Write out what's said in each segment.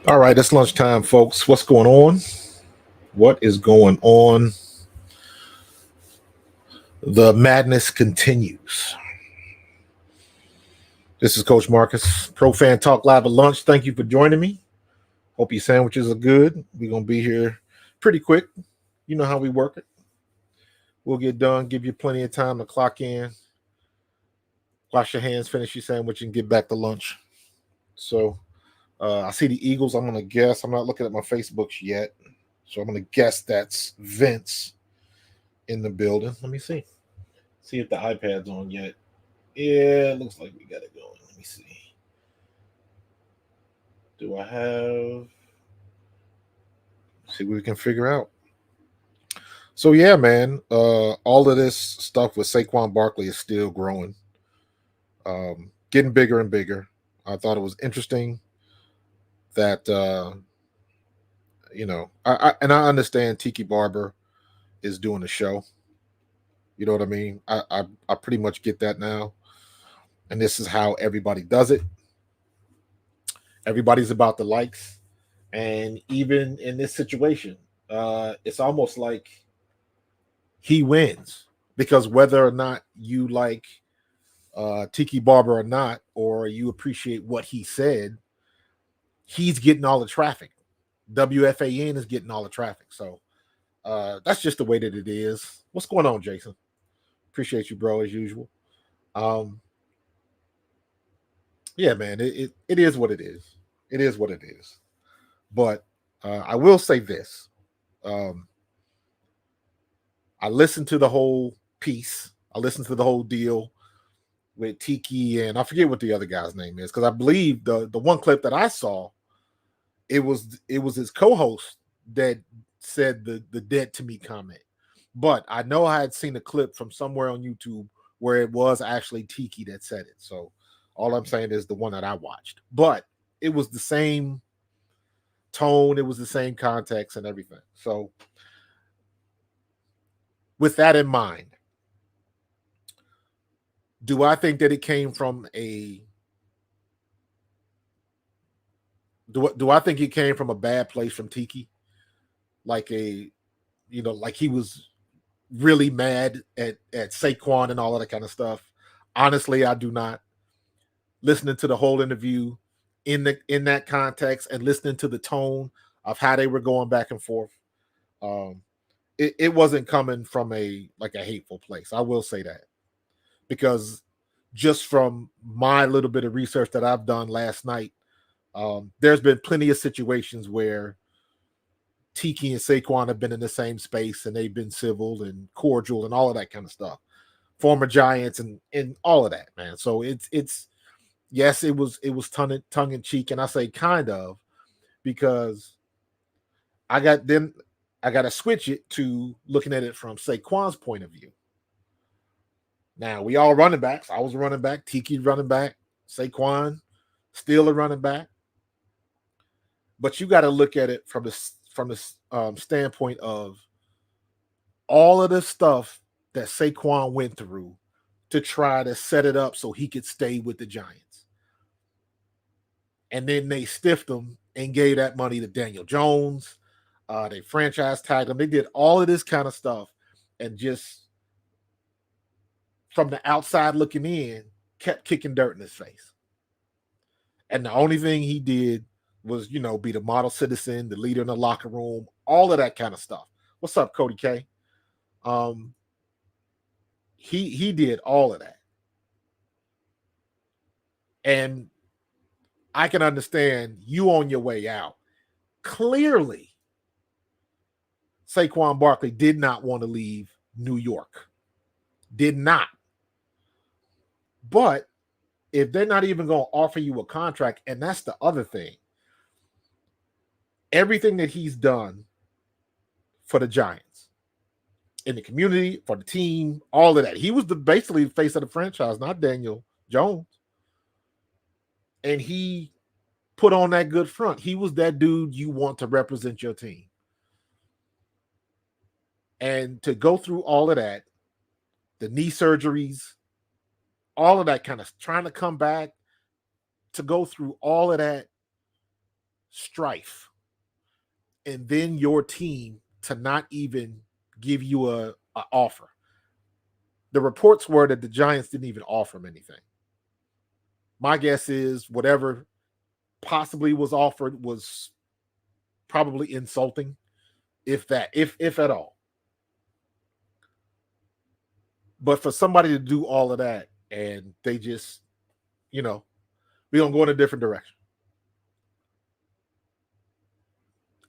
All right, it's lunchtime, folks. What's going on? What is going on? The madness continues. This is Coach Marcus, Pro Fan Talk Live at lunch. Thank you for joining me. Hope your sandwiches are good. We're going to be here pretty quick. You know how we work it. We'll get done, give you plenty of time to clock in, wash your hands, finish your sandwich, and get back to lunch. So I see the Eagles. I'm going to guess. I'm not looking at my Facebooks yet. So I'm going to guess that's Vince in the building. Let me see. See if the iPad's on yet. Yeah, it looks like we got it going. Let me see. Do I have? See what we can figure out. So yeah, man. All of this stuff with Saquon Barkley is still growing, getting bigger and bigger. I thought it was interesting that I understand Tiki Barber is doing a show. You know what I mean? I pretty much get that now. And this is how everybody does it. Everybody's about the likes. And even in this situation, it's almost like he wins. Because whether or not you like Tiki Barber or not, or you appreciate what he said, he's getting all the traffic. WFAN is getting all the traffic. So that's just the way that it is. What's going on, Jason? Appreciate you, bro, as usual. Yeah, man, it is what it is. It is what it is. But I will say this. I listened to the whole piece. I listened to the whole deal with Tiki, and I forget what the other guy's name is, because I believe the one clip that I saw, it was his co-host that said the dead to me comment. But I know I had seen a clip from somewhere on YouTube where it was actually Tiki that said it. So all I'm saying is the one that I watched. But it was the same tone, it was the same context and everything. So with that in mind, do I think that it came from a do I think it came from a bad place from Tiki? Like like he was really mad at Saquon and all of that kind of stuff. Honestly, I do not. Listening to the whole interview in that context and listening to the tone of how they were going back and forth, it wasn't coming from a hateful place. I will say that, because just from my little bit of research that I've done last night, there's been plenty of situations where Tiki and Saquon have been in the same space and they've been civil and cordial and all of that kind of stuff. Former Giants and all of that, man. So it's yes, it was tongue in cheek, and I say kind of because I got to switch it to looking at it from Saquon's point of view. Now we all running backs. I was a running back. Tiki running back. Saquon still a running back. But you got to look at it from the standpoint of all of the stuff that Saquon went through to try to set it up so he could stay with the Giants. And then they stiffed him and gave that money to Daniel Jones. They franchise tagged him. They did all of this kind of stuff, and just from the outside looking in, kept kicking dirt in his face. And the only thing he did was, be the model citizen, the leader in the locker room, all of that kind of stuff. What's up, Cody K? He did all of that. And I can understand you on your way out. Clearly, Saquon Barkley did not want to leave New York. Did not. But if they're not even going to offer you a contract, and that's the other thing, everything that he's done for the Giants, in the community, for the team, all of that. He was basically the face of the franchise, not Daniel Jones. And he put on that good front. He was that dude you want to represent your team. And to go through all of that, the knee surgeries, all of that kind of trying to come back, to go through all of that strife, and then your team to not even give you a offer. The reports were that the Giants didn't even offer him anything. My guess is whatever possibly was offered was probably insulting, if that, if at all. But for somebody to do all of that and they just, you know, we don't go in a different direction,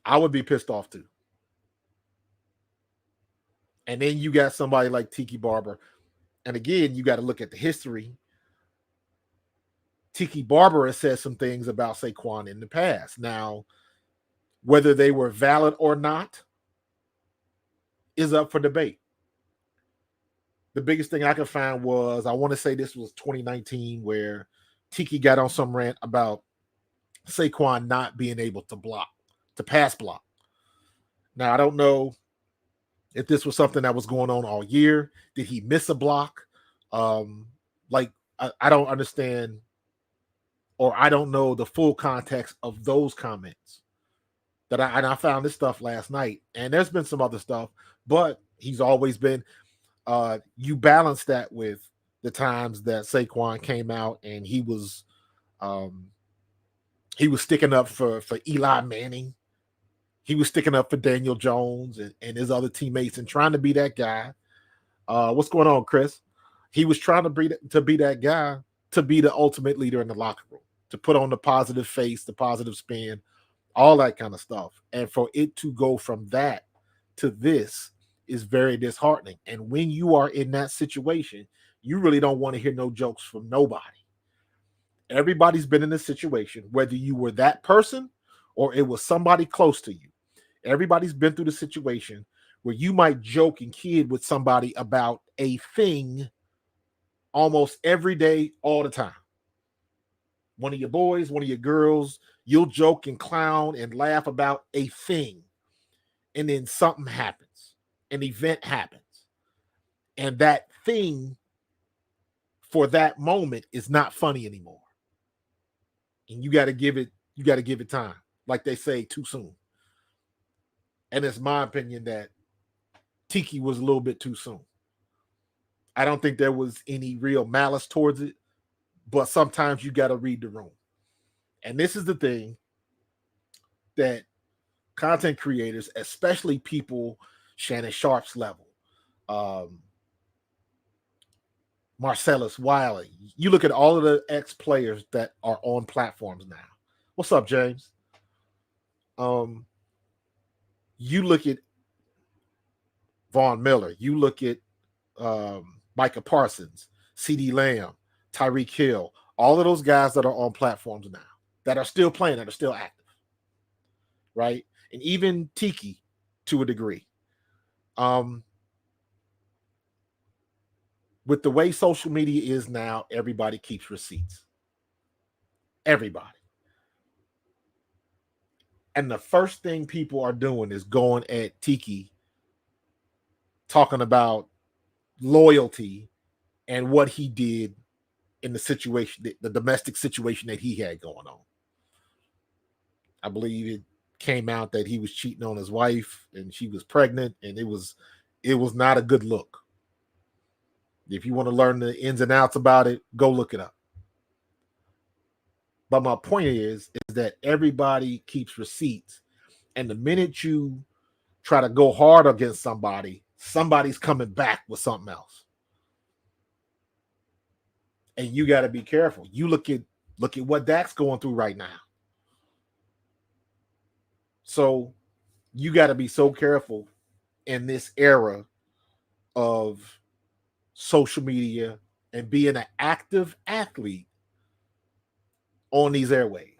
I would be pissed off too. And then you got somebody like Tiki Barber. And again, you got to look at the history. Tiki Barber has said some things about Saquon in the past. Now, whether they were valid or not is up for debate. The biggest thing I could find was, I want to say this was 2019, where Tiki got on some rant about Saquon not being able to block, to pass block. Now, I don't know if this was something that was going on all year. Did he miss a block? I don't understand, or I don't know the full context of those comments. I found this stuff last night, and there's been some other stuff, but he's always been. You balance that with the times that Saquon came out and he was sticking up for Eli Manning. He was sticking up for Daniel Jones and his other teammates and trying to be that guy. What's going on, Chris? He was trying to be that guy, to be the ultimate leader in the locker room, to put on the positive face, the positive spin, all that kind of stuff. And for it to go from that to this is very disheartening. And when you are in that situation, you really don't want to hear no jokes from nobody. Everybody's been in this situation, whether you were that person or it was somebody close to you. Everybody's been through the situation where you might joke and kid with somebody about a thing almost every day, all the time. One of your boys, one of your girls, you'll joke and clown and laugh about a thing. And then something happens. An event happens. And that thing for that moment is not funny anymore. And you got to give it time. Like they say, too soon. And it's my opinion that Tiki was a little bit too soon. I don't think there was any real malice towards it, but sometimes you got to read the room. And this is the thing that content creators, especially people Shannon Sharp's level, Marcellus Wiley, you look at all of the ex-players that are on platforms now. What's up, James? You look at Von Miller, you look at Micah Parsons, CeeDee Lamb, Tyreek Hill, all of those guys that are on platforms now, that are still playing, that are still active, right? And even Tiki to a degree. With the way social media is now, everybody keeps receipts. Everybody. And the first thing people are doing is going at Tiki, talking about loyalty and what he did in the situation, the domestic situation that he had going on. I believe it came out that he was cheating on his wife and she was pregnant, and it was not a good look. If you want to learn the ins and outs about it, go look it up. But my point is that everybody keeps receipts. And the minute you try to go hard against somebody, somebody's coming back with something else. And you got to be careful. You look at what Dak's going through right now. So you got to be so careful in this era of social media and being an active athlete on these airwaves.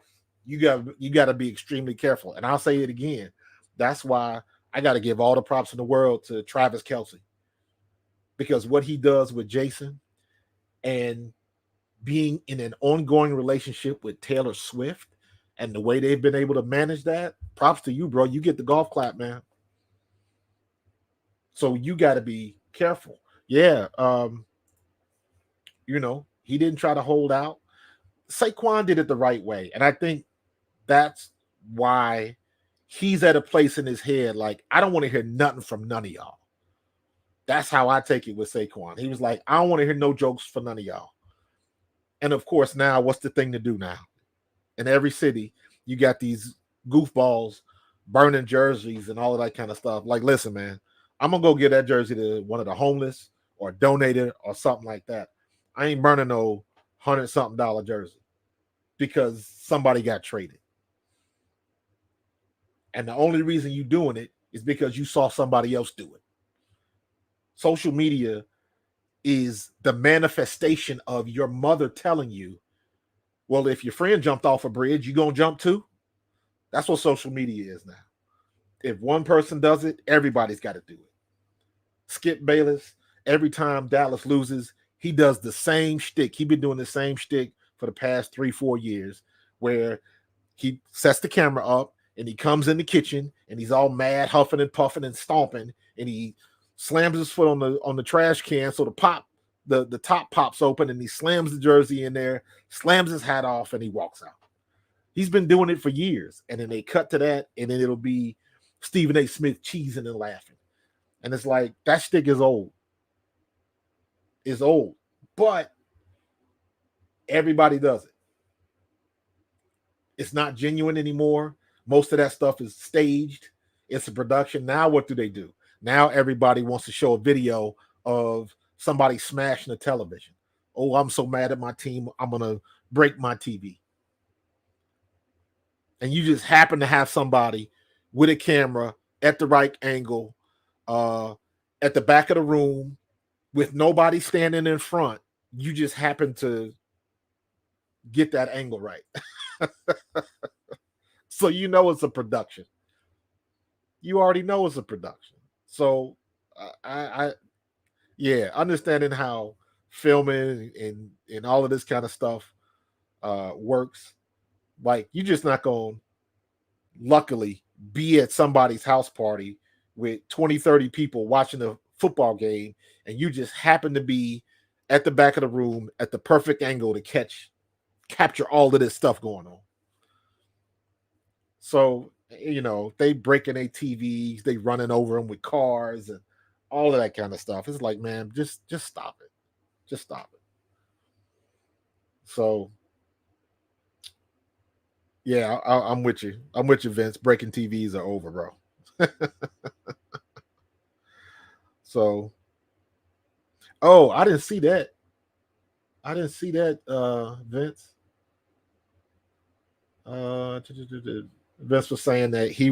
You got to be extremely careful. And I'll say it again. That's why I got to give all the props in the world to Travis Kelce, because what he does with Jason and being in an ongoing relationship with Taylor Swift and the way they've been able to manage that, props to you, bro. You get the golf clap, man. So you got to be careful. Yeah. He didn't try to hold out. Saquon did it the right way. And I think that's why he's at a place in his head like, I don't want to hear nothing from none of y'all. That's how I take it with Saquon. He was like, I don't want to hear no jokes for none of y'all. And of course, now what's the thing to do now? In every city, you got these goofballs burning jerseys and all of that kind of stuff. Like, listen, man, I'm gonna go get that jersey to one of the homeless or donate it or something like that. I ain't burning no $100-something jersey because somebody got traded. And the only reason you doing it is because you saw somebody else do it. Social media is the manifestation of your mother telling you, well, if your friend jumped off a bridge, you gonna jump too? That's what social media is now. If one person does it, everybody's got to do it. Skip Bayless, every time Dallas loses, he does the same shtick. He's been doing the same shtick for the past 3-4 years, where he sets the camera up and he comes in the kitchen and he's all mad, huffing and puffing and stomping, and he slams his foot on the trash can so the top pops open, and he slams the jersey in there, slams his hat off, and he walks out. He's been doing it for years, and then they cut to that, and then it'll be Stephen A. Smith cheesing and laughing. And it's like, that shtick is old. It's old. But everybody does it. It's not genuine anymore. Most of that stuff is staged. It's a production. Now what do? Now everybody wants to show a video of somebody smashing a television. Oh, I'm so mad at my team, I'm going to break my TV. And you just happen to have somebody with a camera at the right angle, at the back of the room, with nobody standing in front. You just happen to get that angle right. So you know it's a production. You already know it's a production. So understanding how filming and all of this kind of stuff works. Like, you're just not going to, luckily, be at somebody's house party with 20-30 people watching a football game, and you just happen to be at the back of the room at the perfect angle to capture all of this stuff going on. So, they breaking their TVs, they running over them with cars and all of that kind of stuff. It's like, man, just stop it. Just stop it. So, yeah, I'm with you. I'm with you, Vince. Breaking TVs are over, bro. So, I didn't see that. Vince. Vince was saying that he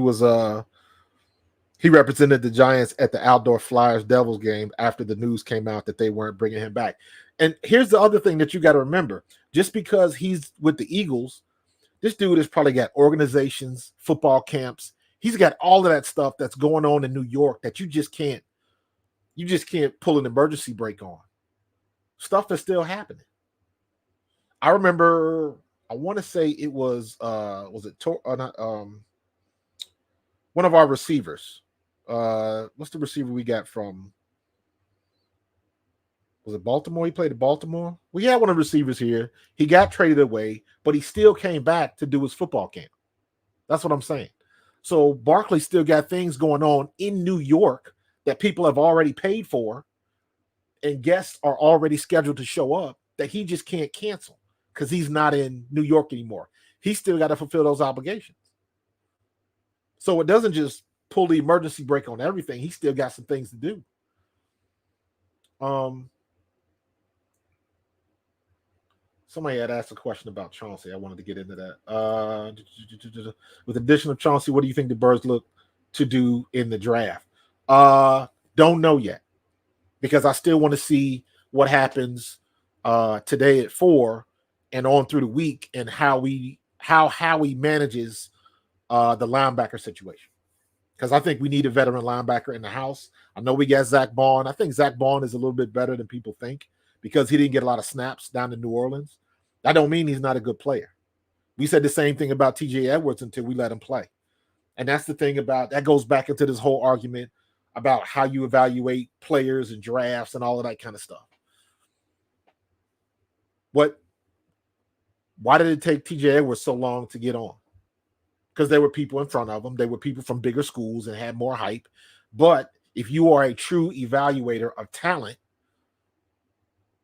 represented the Giants at the outdoor Flyers Devils game after the news came out that they weren't bringing him back. And here's the other thing that you got to remember. Just because he's with the Eagles, this dude has probably got organizations, football camps. He's got all of that stuff that's going on in New York that you just can't pull an emergency brake on. Stuff is still happening. I remember, I want to say it was one of our receivers. What's the receiver we got from? Was it Baltimore? He played at Baltimore. We had one of the receivers here. He got traded away, but he still came back to do his football camp. That's what I'm saying. So Barkley still got things going on in New York that people have already paid for, and guests are already scheduled to show up that he just can't cancel because he's not in New York anymore. He's still got to fulfill those obligations. So it doesn't just pull the emergency brake on everything. He still got some things to do. Somebody had asked a question about Chauncey. I wanted to get into that. With the addition of Chauncey, what do you think the Birds look to do in the draft? Don't know yet, because I still want to see what happens today at 4 and on through the week, and how he manages the linebacker situation. Because I think we need a veteran linebacker in the house. I know we got Zach Bond. I think Zach Bond is a little bit better than people think, because he didn't get a lot of snaps down in New Orleans. That don't mean he's not a good player. We said the same thing about TJ Edwards until we let him play. And that's the thing about, that goes back into this whole argument about how you evaluate players and drafts and all of that kind of stuff. Why did it take TJ Edwards so long to get on? because there were people in front of them. They were people from bigger schools and had more hype. But if you are a true evaluator of talent,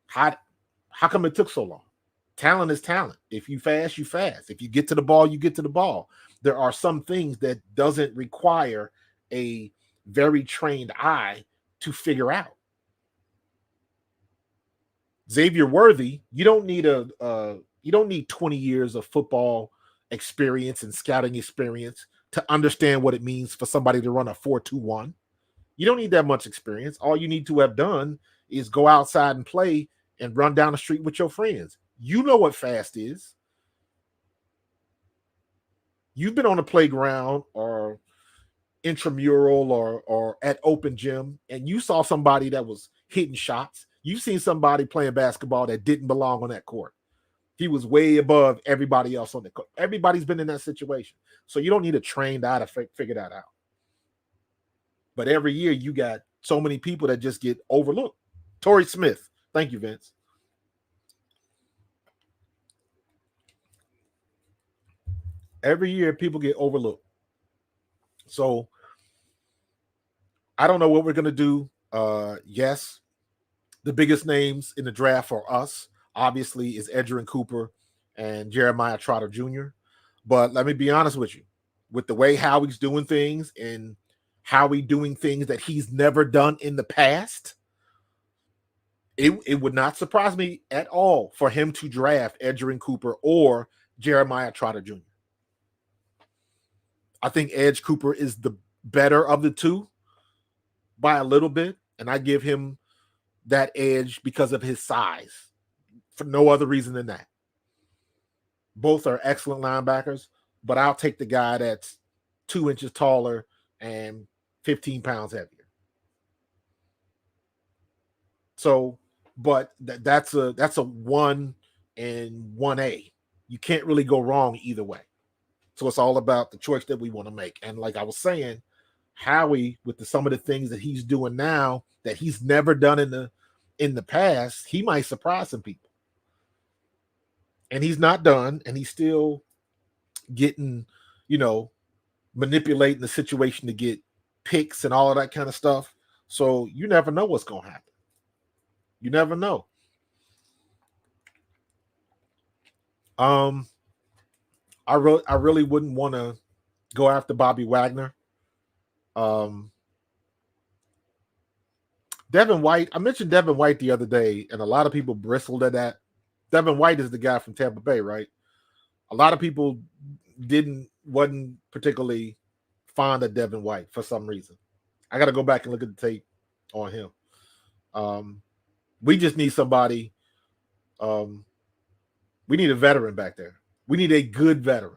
how come it took so long? Talent is talent. If you fast, you fast. If you get to the ball, you get to the ball. There are some things that doesn't require a very trained eye to figure out. Xavier Worthy, you don't need 20 years of football experience and scouting experience to understand what it means for somebody to run a 4.21. You don't need that much experience. All you need to have done is go outside and play and run down the street with your friends. You know what fast is. You've been on the playground or intramural or at open gym, and you saw somebody that was hitting shots. You've seen somebody playing basketball that didn't belong on that court. He was way above everybody else on the court. Everybody's been in that situation. So you don't need a trained eye to figure that out. But every year you got so many people that just get overlooked. Torrey Smith. Thank you, Vince. Every year people get overlooked. So I don't know what we're going to do. Yes, the biggest names in the draft for us, obviously, is Edgerrin Cooper and Jeremiah Trotter Jr. But let me be honest with you. With the way Howie's doing things and Howie doing things that he's never done in the past, it would not surprise me at all for him to draft Edgerrin Cooper or Jeremiah Trotter Jr. I think Edge Cooper is the better of the two by a little bit, and I give him that edge because of his size, for no other reason than that. Both are excellent linebackers, but I'll take the guy that's 2 inches taller and 15 pounds heavier. So, but that's a 1 and 1A. You can't really go wrong either way. So it's all about the choice that we want to make. And like I was saying, Howie, with some of the things that he's doing now that he's never done in the past, he might surprise some people. And he's not done, and he's still getting, manipulating the situation to get picks and all of that kind of stuff. So you never know what's going to happen. You never know. I really wouldn't want to go after Bobby Wagner. Devin White, I mentioned Devin White the other day, and a lot of people bristled at that. Devin White is the guy from Tampa Bay, right? A lot of people wasn't particularly fond of Devin White for some reason. I got to go back and look at the tape on him. We just need somebody. We need a veteran back there. We need a good veteran.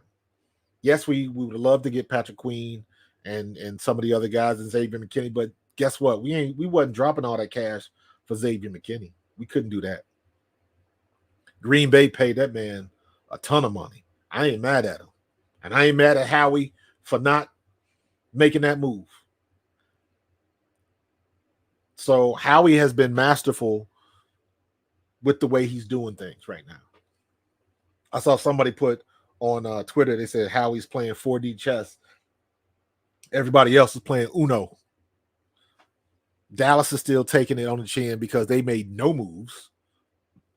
Yes, we would love to get Patrick Queen and some of the other guys and Xavier McKinney, but guess what? We wasn't dropping all that cash for Xavier McKinney. We couldn't do that. Green Bay paid that man a ton of money. I ain't mad at him. And I ain't mad at Howie for not making that move. So Howie has been masterful with the way he's doing things right now. I saw somebody put on Twitter, they said Howie's playing 4D chess. Everybody else is playing Uno. Dallas is still taking it on the chin because they made no moves.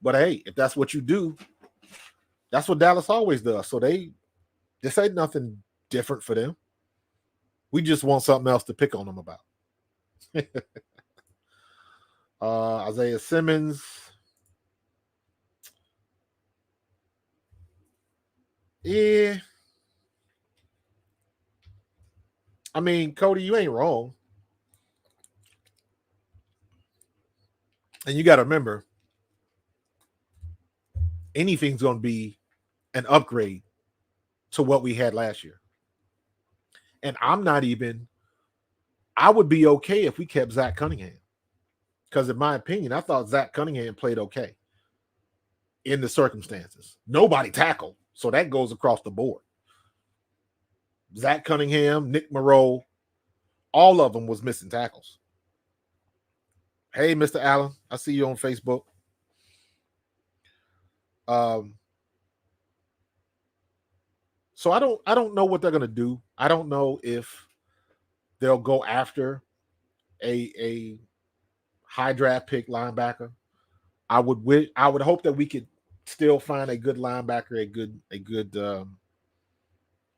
But hey, if that's what you do, that's what Dallas always does. So this ain't nothing different for them. We just want something else to pick on them about. Isaiah Simmons. Yeah. I mean, Cody, you ain't wrong. And you got to remember, anything's going to be an upgrade to what we had last year. And I would be okay if we kept Zach Cunningham. Because in my opinion, I thought Zach Cunningham played okay in the circumstances. Nobody tackled, so that goes across the board. Zach Cunningham, Nick Moreau, all of them was missing tackles. Hey, Mr. Allen, I see you on Facebook. So I don't know what they're gonna do. I don't know if they'll go after a high draft pick linebacker. I would hope that we could still find a good linebacker, a good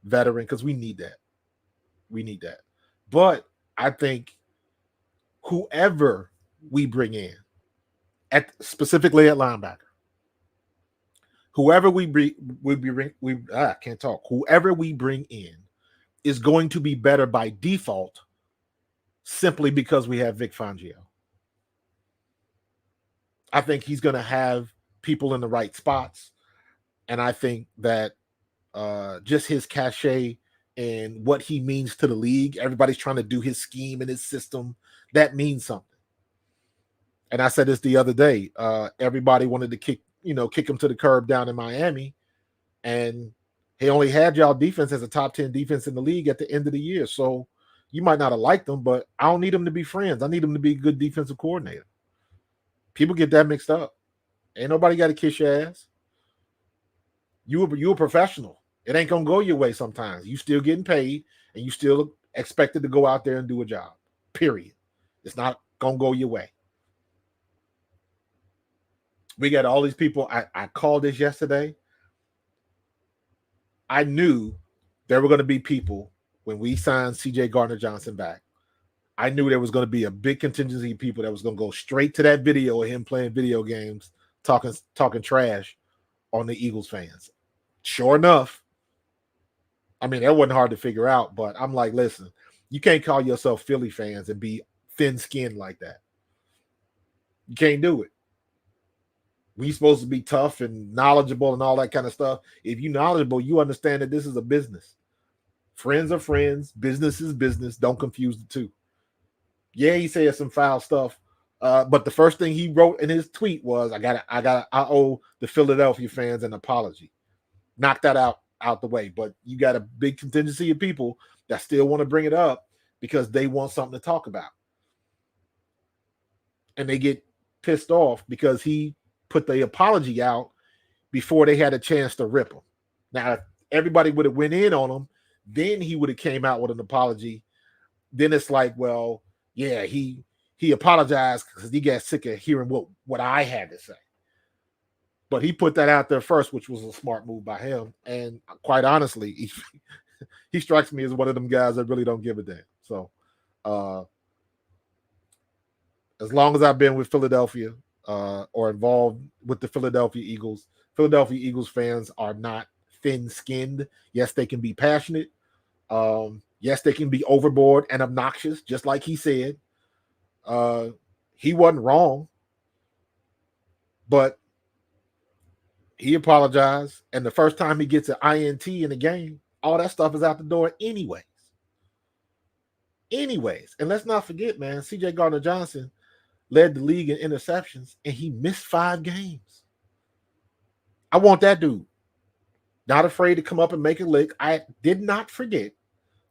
veteran, because we need that. We need that. But I think whoever we bring in, at specifically at linebacker, whoever I can't talk. Whoever we bring in is going to be better by default, simply because we have Vic Fangio. I think he's going to have people in the right spots, and I think that just his cachet and what he means to the league. Everybody's trying to do his scheme and his system. That means something. And I said this the other day. Everybody wanted to kick him to the curb down in Miami, and he only had y'all defense as a top 10 defense in the league at the end of the year. So you might not have liked them, but I don't need them to be friends. I need them to be a good defensive coordinator. People get that mixed up. Ain't nobody got to kiss your ass. You a professional. It ain't gonna go your way sometimes. You still getting paid, and you still expected to go out there and do a job. Period. It's not gonna go your way. We got all these people. I called this yesterday. I knew there were going to be people when we signed C.J. Gardner-Johnson back. I knew there was going to be a big contingency of people that was going to go straight to that video of him playing video games, talking trash on the Eagles fans. Sure enough, I mean, that wasn't hard to figure out, but I'm like, listen, you can't call yourself Philly fans and be thin-skinned like that. You can't do it. We supposed to be tough and knowledgeable and all that kind of stuff. If you're knowledgeable, you understand that this is a business. Friends are friends. Business is business. Don't confuse the two. Yeah, he said some foul stuff, but the first thing he wrote in his tweet was, I owe the Philadelphia fans an apology. Knock that out the way. But you got a big contingency of people that still want to bring it up because they want something to talk about. And they get pissed off because he put the apology out before they had a chance to rip him. Now, if everybody would have went in on him, then he would have came out with an apology. Then it's like, well, yeah, he apologized because he got sick of hearing what I had to say. But he put that out there first, which was a smart move by him. And quite honestly, he strikes me as one of them guys that really don't give a damn. So as long as I've been with Philadelphia or involved with the Philadelphia Eagles fans are not thin-skinned. Yes, they can be passionate. Yes, they can be overboard and obnoxious, just like he said. He wasn't wrong, but he apologized. And the first time he gets an INT in the game, all that stuff is out the door anyways. And let's not forget, man, C.J. Gardner-Johnson led the league in interceptions, and he missed 5 games. I want that dude. Not afraid to come up and make a lick. I did not forget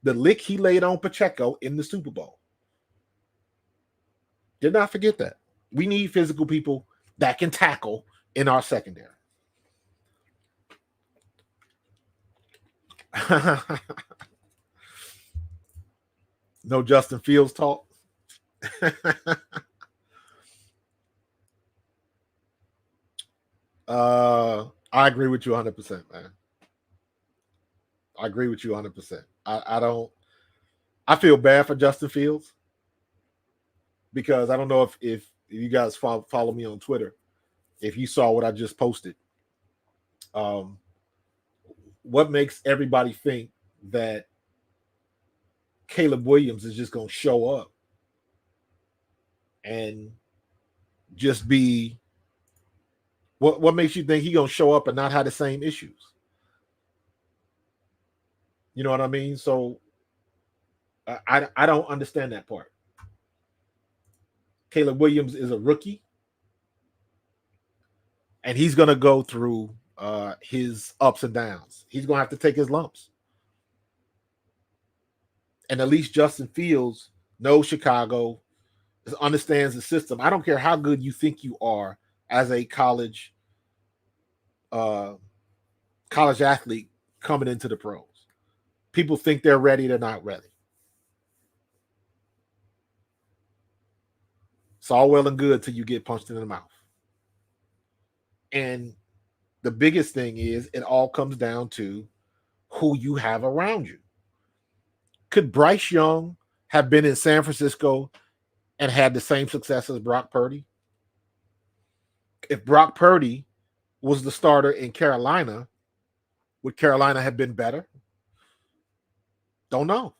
the lick he laid on Pacheco in the Super Bowl. Did not forget that. We need physical people that can tackle in our secondary. No Justin Fields talk. I agree with you 100%, man. I agree with you 100%. I feel bad for Justin Fields because I don't know if you guys follow me on Twitter, if you saw what I just posted. What makes everybody think that Caleb Williams is just going to show up and just be what makes you think he's going to show up and not have the same issues? You know what I mean? So I don't understand that part. Caleb Williams is a rookie, and he's going to go through his ups and downs. He's going to have to take his lumps. And at least Justin Fields knows Chicago, understands the system. I don't care how good you think you are as a college athlete coming into the pros. People think they're ready, they're not ready. It's all well and good till you get punched in the mouth. And the biggest thing is it all comes down to who you have around you. Could Bryce Young have been in San Francisco and had the same success as Brock Purdy? If Brock Purdy was the starter in Carolina, would Carolina have been better? Don't know.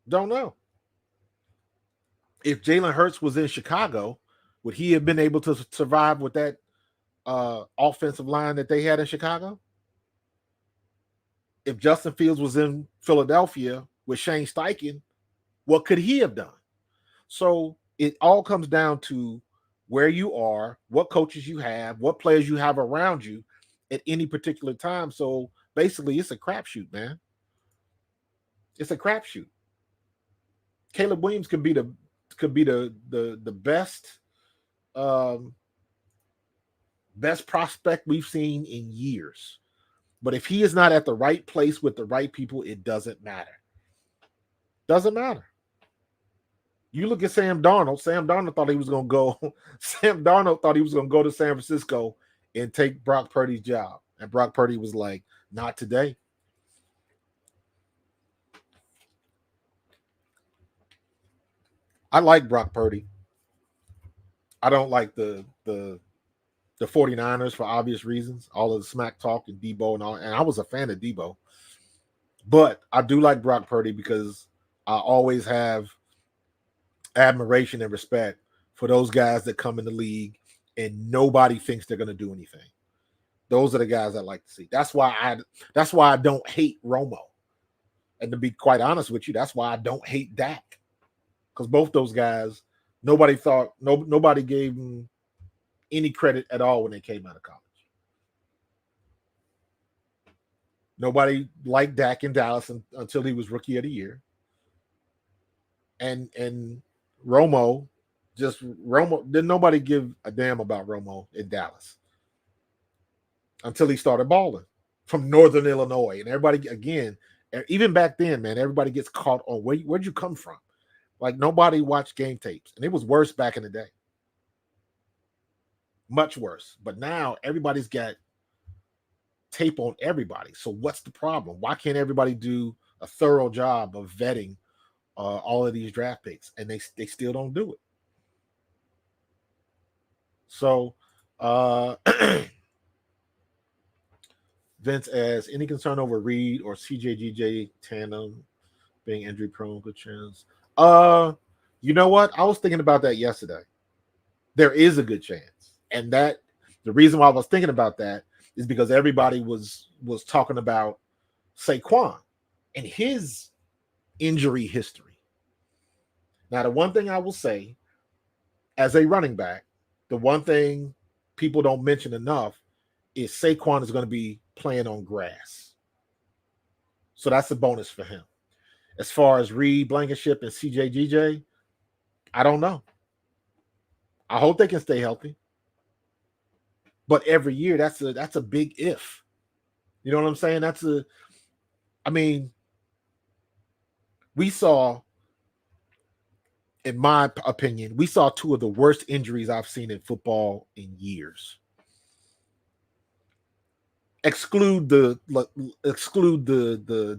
Don't know. If Jalen Hurts was in Chicago, would he have been able to survive with that offensive line that they had in Chicago? If Justin Fields was in Philadelphia with Shane Steichen, what could he have done? So it all comes down to where you are, what coaches you have, what players you have around you at any particular time. So basically, it's a crapshoot, man. It's a crapshoot. Caleb Williams could be the best best prospect we've seen in years. But if he is not at the right place with the right people, it doesn't matter. Doesn't matter. You look at Sam Darnold. Sam Darnold thought he was going to go. Sam Darnold thought he was going to go to San Francisco and take Brock Purdy's job. And Brock Purdy was like, not today. I like Brock Purdy. I don't like the 49ers for obvious reasons. All of the smack talk and Debo and all. And I was a fan of Debo. But I do like Brock Purdy because I always have admiration and respect for those guys that come in the league and nobody thinks they're going to do anything. Those are the guys I like to see. That's why I don't hate Romo. And to be quite honest with you, that's why I don't hate Dak. Because both those guys, nobody gave them any credit at all when they came out of college. Nobody liked Dak in Dallas until he was rookie of the year. And Romo, didn't nobody give a damn about Romo in Dallas until he started balling from Northern Illinois. And everybody, again, even back then, man, everybody gets caught on where'd you come from? Like nobody watched game tapes. And it was worse back in the day. Much worse. But now everybody's got tape on everybody. So what's the problem? Why can't everybody do a thorough job of vetting all of these draft picks? And they still don't do it. So Vince asks, any concern over Reed or CJGJ tandem being injury prone? Good chance. You know what? I was thinking about that yesterday. There is a good chance. And that the reason why I was thinking about that is because everybody was talking about Saquon and his injury history. Now, the one thing I will say, as a running back, the one thing people don't mention enough is Saquon is going to be playing on grass. So that's a bonus for him. As far as Reed, Blankenship, and CJGJ, I don't know. I hope they can stay healthy. But every year, that's a big if. You know what I'm saying? We saw, in my opinion, we saw two of the worst injuries I've seen in football in years. Exclude the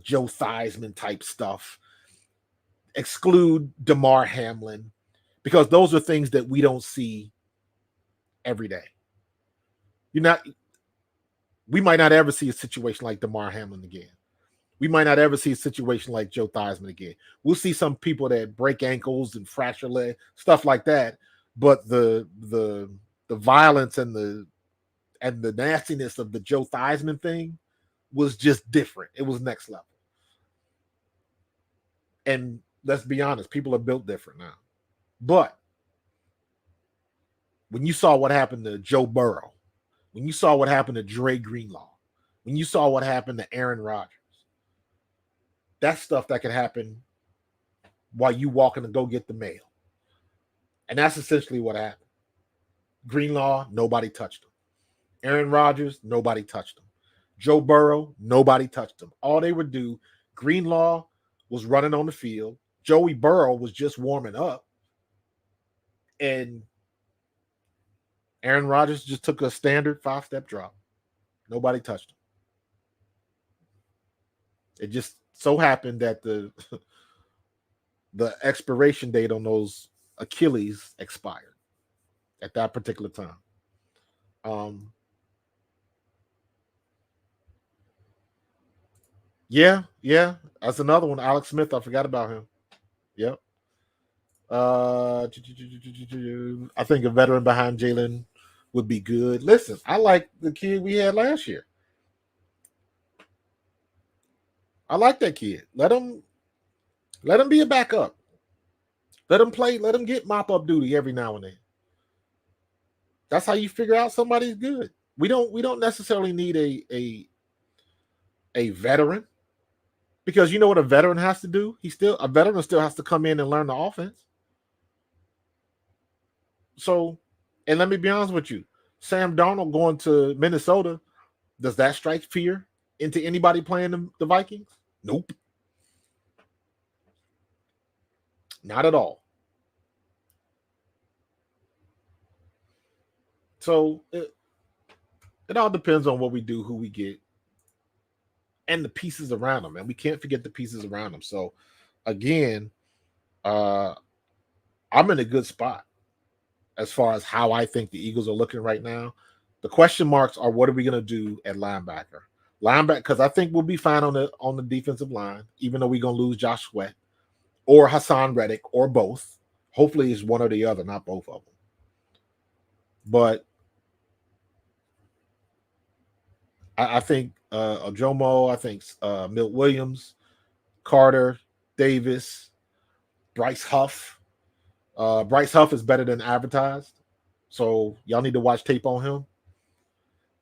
Joe Theismann type stuff. Exclude DeMar Hamlin, because those are things that we don't see every day. We might not ever see a situation like DeMar Hamlin again. We might not ever see a situation like Joe Theismann again. We'll see some people that break ankles and fracture leg, stuff like that. But the violence and the nastiness of the Joe Theismann thing was just different. It was next level. And let's be honest, people are built different now. But when you saw what happened to Joe Burrow, when you saw what happened to Dre Greenlaw, when you saw what happened to Aaron Rodgers, that's stuff that can happen while you walking to go get the mail. And that's essentially what happened. Greenlaw, nobody touched him. Aaron Rodgers, nobody touched him. Joe Burrow, nobody touched him. All they would do, Greenlaw was running on the field. Joey Burrow was just warming up. And Aaron Rodgers just took a standard 5-step drop. Nobody touched him. It just so happened that the expiration date on those Achilles expired at that particular time. Yeah, that's another one. Alex Smith, I forgot about him. Yep. I think a veteran behind Jalen would be good. Listen, I like the kid we had last year. I like that kid. Let him be a backup. Let him play. Let him get mop up duty every now and then. That's how you figure out somebody's good. We don't necessarily need a veteran, because you know what a veteran has to do? A veteran still has to come in and learn the offense. So, and let me be honest with you, Sam Darnold going to Minnesota, does that strike fear into anybody playing the Vikings? Nope. Not at all. So it all depends on what we do, who we get, and the pieces around them. And we can't forget the pieces around them. So again, I'm in a good spot as far as how I think the Eagles are looking right now. The question marks are, what are we going to do at linebacker? Because I think we'll be fine on the defensive line, even though we're going to lose Josh Sweat or Hassan Reddick or both. Hopefully it's one or the other, not both of them. But I think Ojomo, I think Milt Williams, Carter, Davis, Bryce Huff. Bryce Huff is better than advertised, so y'all need to watch tape on him.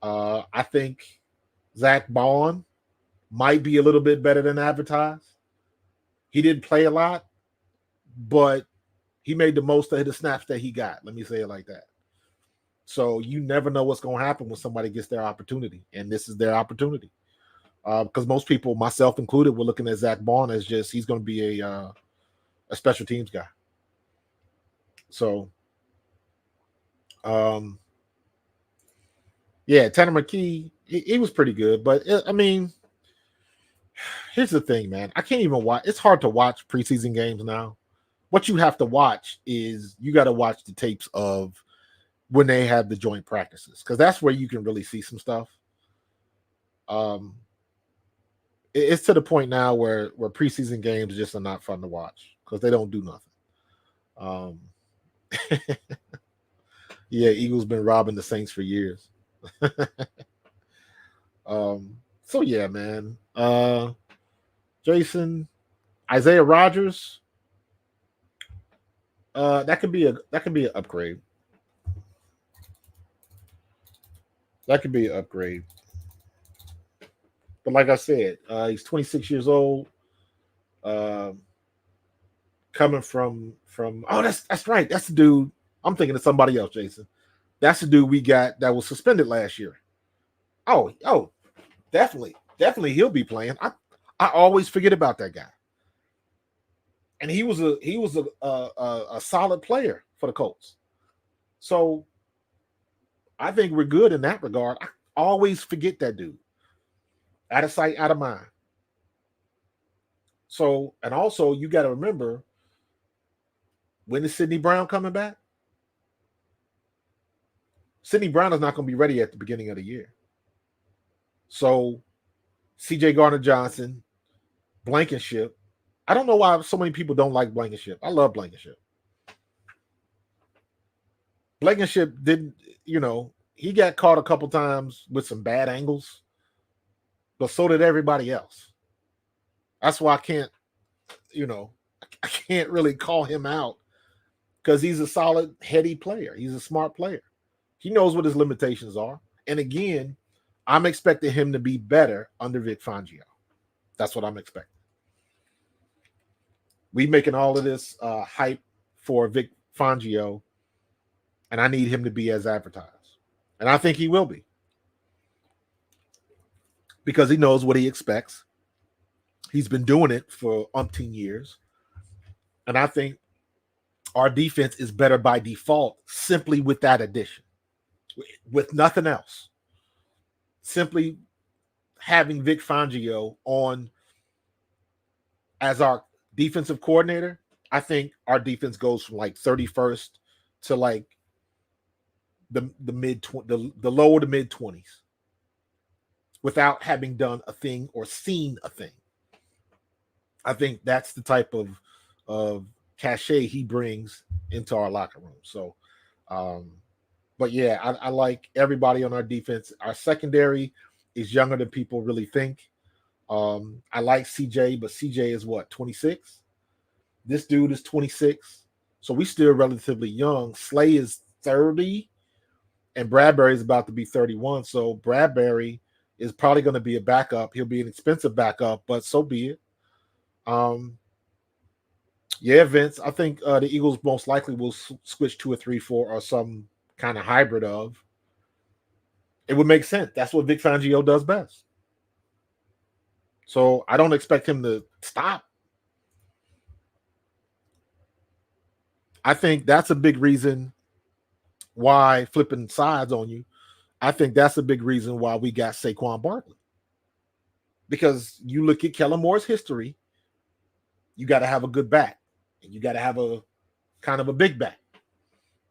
I think Zach Bond might be a little bit better than advertised. He didn't play a lot, but he made the most of the snaps that he got. Let me say it like that. So you never know what's going to happen when somebody gets their opportunity, and this is their opportunity. Because most people, myself included, were looking at Zach Bond as just he's going to be a special teams guy. So, yeah, Tanner McKee, he was pretty good, but I mean, here's the thing, man. I can't even watch. It's hard to watch preseason games now. What you have to watch is you got to watch the tapes of when they have the joint practices, because that's where you can really see some stuff. It's to the point now where preseason games just are not fun to watch because they don't do nothing. Yeah, Eagles been robbing the Saints for years. So yeah, man. Jason, Isaiah Rodgers. That could be an upgrade. That could be an upgrade. But like I said, he's 26 years old. Coming from that's right. That's the dude. I'm thinking of somebody else, Jason. That's the dude we got that was suspended last year. Oh, definitely he'll be playing. I always forget about that guy. And he was a solid player for the Colts. So I think we're good in that regard. I always forget that dude. Out of sight, out of mind. So, and also you got to remember, when is Sidney Brown coming back? Sidney Brown is not going to be ready at the beginning of the year. So, CJ Gardner-Johnson, Blankenship. I don't know why so many people don't like Blankenship. I love Blankenship. Blankenship didn't, he got caught a couple times with some bad angles, but so did everybody else. That's why I can't really call him out, because he's a solid, heady player. He's a smart player. He knows what his limitations are. And again, I'm expecting him to be better under Vic Fangio. That's what I'm expecting. We making all of this hype for Vic Fangio, and I need him to be as advertised. And I think he will be. because he knows what he expects. He's been doing it for umpteen years. And I think our defense is better by default simply with that addition, with nothing else. Simply having Vic Fangio on as our defensive coordinator, I think our defense goes from like 31st to like the lower to mid 20s without having done a thing or seen a thing. I think that's the type of cachet he brings into our locker room. So, but yeah, I like everybody on our defense. Our secondary is younger than people really think. I like CJ, but CJ is what, 26? This dude is 26. So we still relatively young. Slay is 30, and Bradbury is about to be 31. So Bradbury is probably going to be a backup. He'll be an expensive backup, but so be it. Yeah, Vince, I think the Eagles most likely will switch to a 3-4 or some kind of hybrid of. It would make sense. That's what Vic Fangio does best. So I don't expect him to stop. I think that's a big reason why, flipping sides on you, I think that's a big reason why we got Saquon Barkley. Because you look at Kellen Moore's history, you got to have a good back. And you got to have a kind of a big back.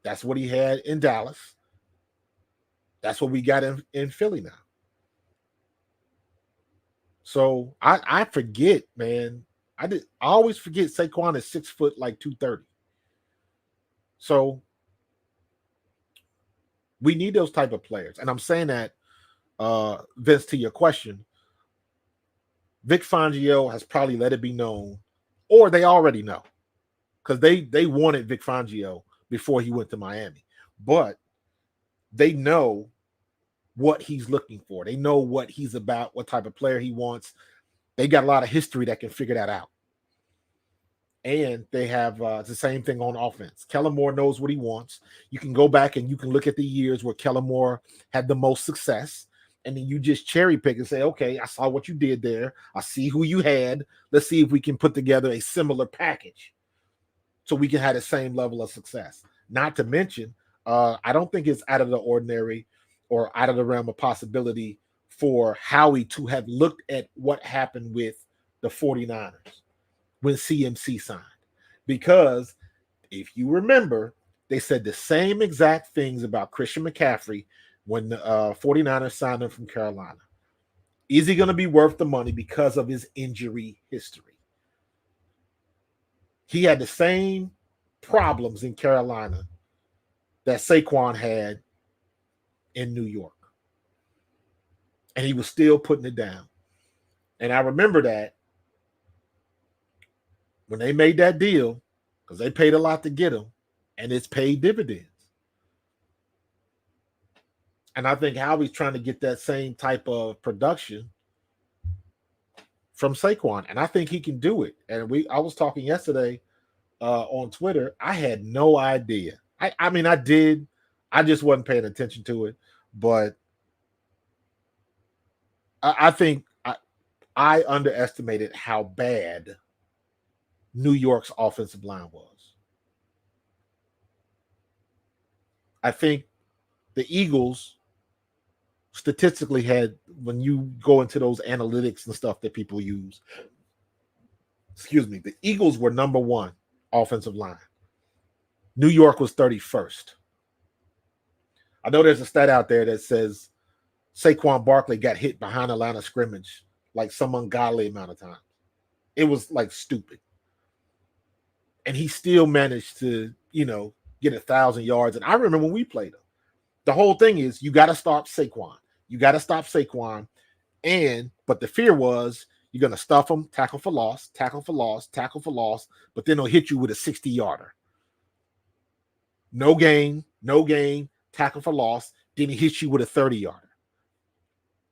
That's what he had in Dallas. That's what we got in Philly now. So I forget, man. I always forget Saquon is 6 foot, like 230. So we need those type of players. And I'm saying that, Vince, to your question, Vic Fangio has probably let it be known, or they already know, because they wanted Vic Fangio before he went to Miami. But they know what he's looking for. They know what he's about, what type of player he wants. They got a lot of history that can figure that out. And they have the same thing on offense. Kellen Moore knows what he wants. You can go back and you can look at the years where Kellen Moore had the most success, and then you just cherry pick and say, okay, I saw what you did there. I see who you had. Let's see if we can put together a similar package so we can have the same level of success. Not to mention, I don't think it's out of the ordinary or out of the realm of possibility for Howie to have looked at what happened with the 49ers when CMC signed. Because if you remember, they said the same exact things about Christian McCaffrey when the 49ers signed him from Carolina. Is he going to be worth the money because of his injury history? He had the same problems in Carolina that Saquon had in New York. And he was still putting it down. And I remember that when they made that deal, because they paid a lot to get him, and it's paid dividends. And I think Howie's trying to get that same type of production from Saquon, and I think he can do it. And I was talking yesterday on Twitter. I had no idea. I mean, I did. I just wasn't paying attention to it. But I think I underestimated how bad New York's offensive line was. I think the Eagles statistically had, when you go into those analytics and stuff that people use, the Eagles were number one offensive line. New York was 31st. I know there's a stat out there that says Saquon Barkley got hit behind the line of scrimmage like some ungodly amount of time. It was like stupid. And he still managed to, get 1,000 yards. And I remember when we played him. The whole thing is you got to stop Saquon. You got to stop Saquon. But the fear was you're going to stuff him, tackle for loss, but then he'll hit you with a 60-yarder. No gain, tackle for loss, then he hits you with a 30-yarder.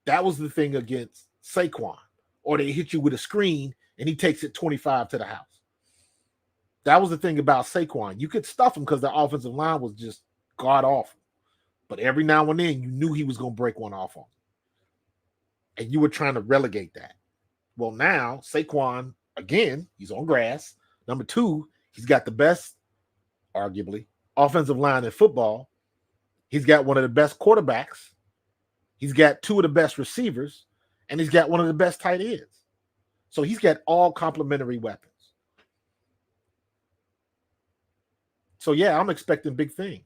That was the thing against Saquon. Or they hit you with a screen and he takes it 25 to the house. That was the thing about Saquon. You could stuff him because the offensive line was just god awful. But every now and then, you knew he was going to break one off on him. and you were trying to relegate that. Well, now Saquon, again, he's on grass. Number two, he's got the best, arguably, offensive line in football. He's got one of the best quarterbacks. He's got two of the best receivers, and he's got one of the best tight ends. So he's got all complementary weapons. So, yeah, I'm expecting big things.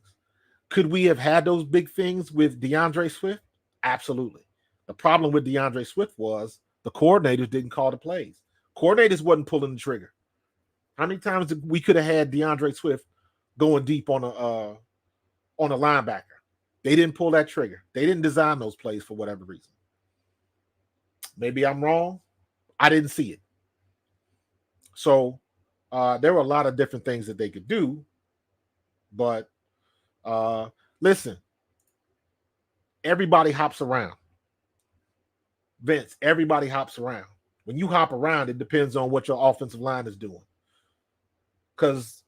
Could we have had those big things with DeAndre Swift? Absolutely. The problem with DeAndre Swift was the coordinators didn't call the plays. Coordinators wasn't pulling the trigger. How many times we could have had DeAndre Swift going deep on a linebacker? They didn't pull that trigger. They didn't design those plays for whatever reason. Maybe I'm wrong. I didn't see it. So there were a lot of different things that they could do. But listen, everybody hops around. Vince, everybody hops around. When you hop around, it depends on what your offensive line is doing. Because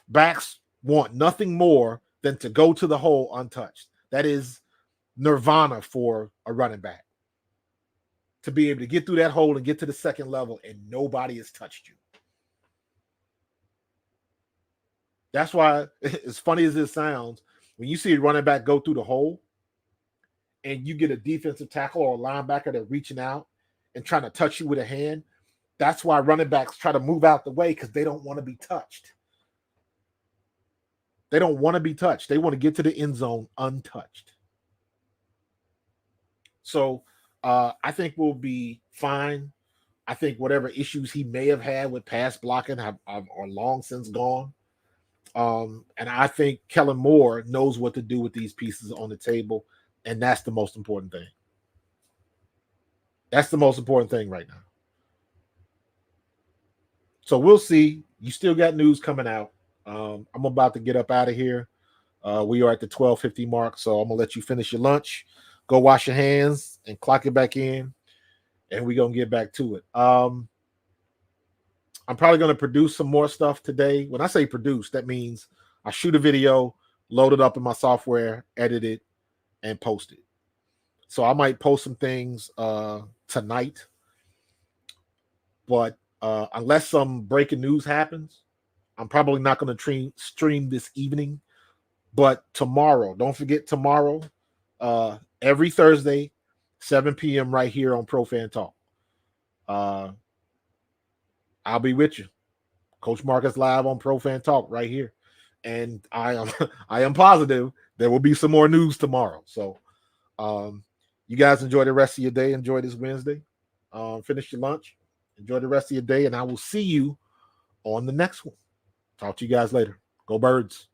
backs want nothing more than to go to the hole untouched. That is nirvana for a running back. To be able to get through that hole and get to the second level and nobody has touched you. That's why, as funny as it sounds, when you see a running back go through the hole and you get a defensive tackle or a linebacker that's reaching out and trying to touch you with a hand, that's why running backs try to move out the way, because they don't want to be touched. They don't want to be touched. They want to get to the end zone untouched. So I think we'll be fine. I think whatever issues he may have had with pass blocking are long since gone. And I think Kellen Moore knows what to do with these pieces on the table, and that's the most important thing. That's the most important thing right now. So we'll see. You still got news coming out. I'm about to get up out of here. We are at the 12:50 mark, so I'm gonna let you finish your lunch, go wash your hands, and clock it back in, and we're gonna get back to it. I'm probably gonna produce some more stuff today. When I say produce, that means I shoot a video, load it up in my software, edit it, and post it. So I might post some things tonight, but unless some breaking news happens, I'm probably not going to stream this evening. But tomorrow, don't forget tomorrow, every Thursday, 7 p.m. right here on Pro Fan Talk. I'll be with you. Coach Marcus live on Pro Fan Talk right here. And I am positive there will be some more news tomorrow. So you guys enjoy the rest of your day. Enjoy this Wednesday. Finish your lunch. Enjoy the rest of your day. And I will see you on the next one. Talk to you guys later. Go Birds.